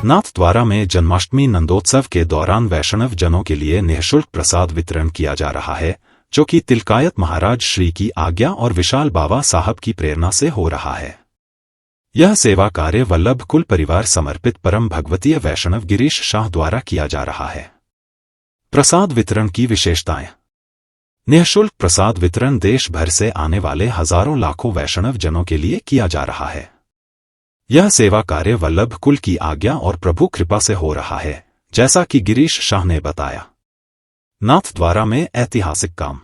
नाथद्वारा में जन्माष्टमी नंदोत्सव के दौरान वैष्णव जनों के लिए निःशुल्क प्रसाद वितरण किया जा रहा है, जो कि तिलकायत महाराज श्री की आज्ञा और विशाल बाबा साहब की प्रेरणा से हो रहा है। यह सेवा कार्य वल्लभ कुल परिवार समर्पित परम भगवतीय वैष्णव गिरीश शाह द्वारा किया जा रहा है। प्रसाद वितरण की विशेषताएं। निःशुल्क प्रसाद वितरण देश भर से आने वाले हजारों लाखों वैष्णव जनों के लिए किया जा रहा है। यह सेवा कार्य वल्लभ कुल की आज्ञा और प्रभु कृपा से हो रहा है, जैसा कि गिरीश शाह ने बताया। नाथद्वारा में ऐतिहासिक काम।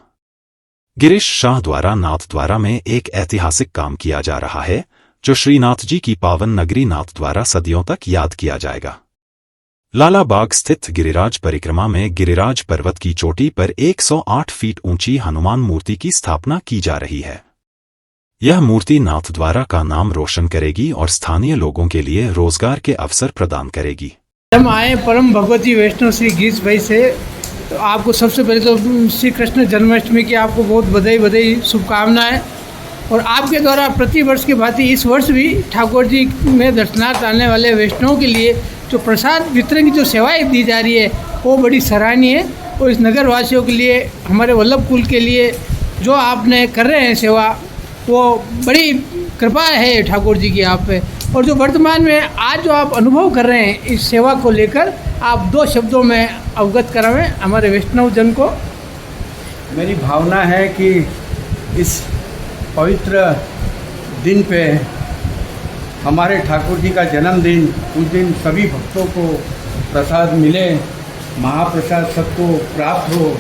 गिरीश शाह द्वारा नाथद्वारा में एक ऐतिहासिक काम किया जा रहा है, जो श्रीनाथ जी की पावन नगरी नाथद्वारा सदियों तक याद किया जाएगा। लालाबाग स्थित गिरिराज परिक्रमा में गिरिराज पर्वत की चोटी पर 108 फीट ऊंची हनुमान मूर्ति की स्थापना की जा रही है। यह मूर्ति नाथद्वारा का नाम रोशन करेगी और स्थानीय लोगों के लिए रोजगार के अवसर प्रदान करेगी। हम आए परम भगवती वैष्णव श्री गिरीश भाई से, तो आपको सबसे पहले तो श्री कृष्ण जन्माष्टमी की आपको बहुत बधाई शुभकामनाएं। और आपके द्वारा प्रतिवर्ष की भांति इस वर्ष भी ठाकुर जी में दर्शनार्थ आने वाले वैष्णवों के लिए जो प्रसाद वितरण की जो सेवाएं दी जा रही है वो बड़ी सराहनीय है। और इस नगर वासियों के लिए, हमारे वल्लभ कुल के लिए जो आपने कर रहे हैं सेवा, वो बड़ी कृपा है ठाकुर जी की आप पे। और जो वर्तमान में आज जो आप अनुभव कर रहे हैं इस सेवा को लेकर, आप 2 शब्दों में अवगत करावें हमारे वैष्णव जन को। मेरी भावना है कि इस पवित्र दिन पे हमारे ठाकुर जी का जन्मदिन, उस दिन सभी भक्तों को प्रसाद मिले, महाप्रसाद सबको प्राप्त हो,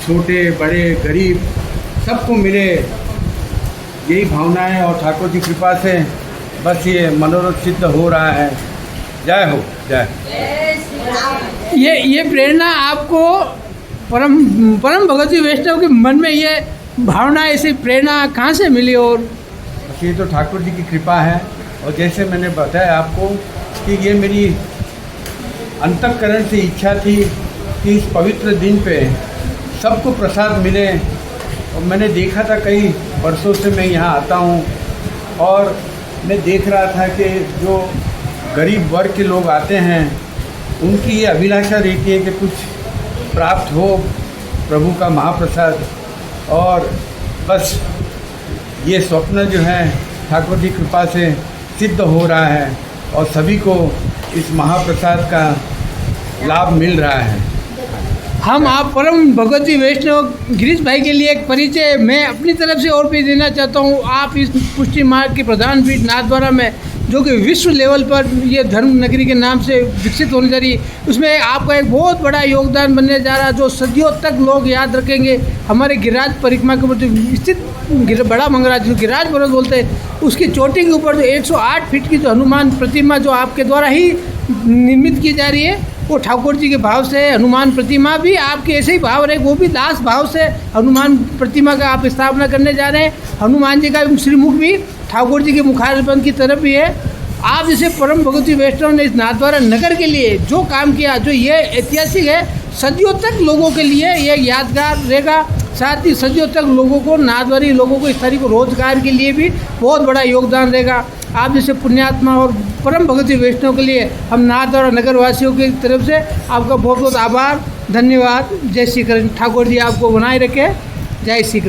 छोटे बड़े गरीब सबको मिले, यही भावना है। और ठाकुर जी कृपा से बस ये मनोरथ सिद्ध हो रहा है। जय हो, जय। ये प्रेरणा आपको परम भगवती वैष्णव के मन में ये भावना, ऐसी प्रेरणा कहाँ से मिली? और ये तो ठाकुर जी की कृपा है। और जैसे मैंने बताया आपको कि ये मेरी अंतःकरण से इच्छा थी कि इस पवित्र दिन पे सबको प्रसाद मिले। और मैंने देखा था, कई वर्षों से मैं यहाँ आता हूँ और मैं देख रहा था कि जो गरीब वर्ग के लोग आते हैं उनकी ये अभिलाषा रहती है कि कुछ प्राप्त हो प्रभु का महाप्रसाद। और बस ये स्वप्न जो है ठाकुर जी कृपा से सिद्ध हो रहा है और सभी को इस महाप्रसाद का लाभ मिल रहा है। हम आप परम भगवती वैष्णव गिरीश भाई के लिए एक परिचय मैं अपनी तरफ से और भी देना चाहता हूँ। आप इस पुष्टि मार्ग के प्रधान पीठ नाथद्वारा में, जो कि विश्व लेवल पर ये धर्म नगरी के नाम से विकसित होने जा रही है, उसमें आपका एक बहुत बड़ा योगदान बनने जा रहा है, जो सदियों तक लोग याद रखेंगे। हमारे गिरिराज परिक्रमा के ऊपर स्थित बड़ा मंगराज, जो गिरिराज पर्वत बोलते हैं, उसकी चोटी के ऊपर जो 108 फीट की जो हनुमान प्रतिमा जो आपके द्वारा ही निर्मित की जा रही है, वो ठाकुर जी के भाव से हनुमान प्रतिमा भी आपके ऐसे ही भाव रहे, वो भी दास भाव से हनुमान प्रतिमा का आप स्थापना करने जा रहे हैं। हनुमान जी का श्रीमुख भी ठाकुर जी के मुखारबंद की तरफ ही है। आप जैसे परम भगवती वैष्णव ने इस नाथद्वारा नगर के लिए जो काम किया, जो ये ऐतिहासिक है, सदियों तक लोगों के लिए ये यादगार रहेगा। साथ ही सदियों तक लोगों को, नाथद्वारी लोगों को, इस तरह को रोजगार के लिए भी बहुत बड़ा योगदान रहेगा। आप जैसे पुण्यात्मा और परम भगवती वैष्णव के लिए हम नाथद्वारा नगर वासियों की तरफ से आपका बहुत बहुत आभार, धन्यवाद। जय श्री कृष्ण। ठाकुर जी आपको बनाए रखे। जय श्री कृष्ण।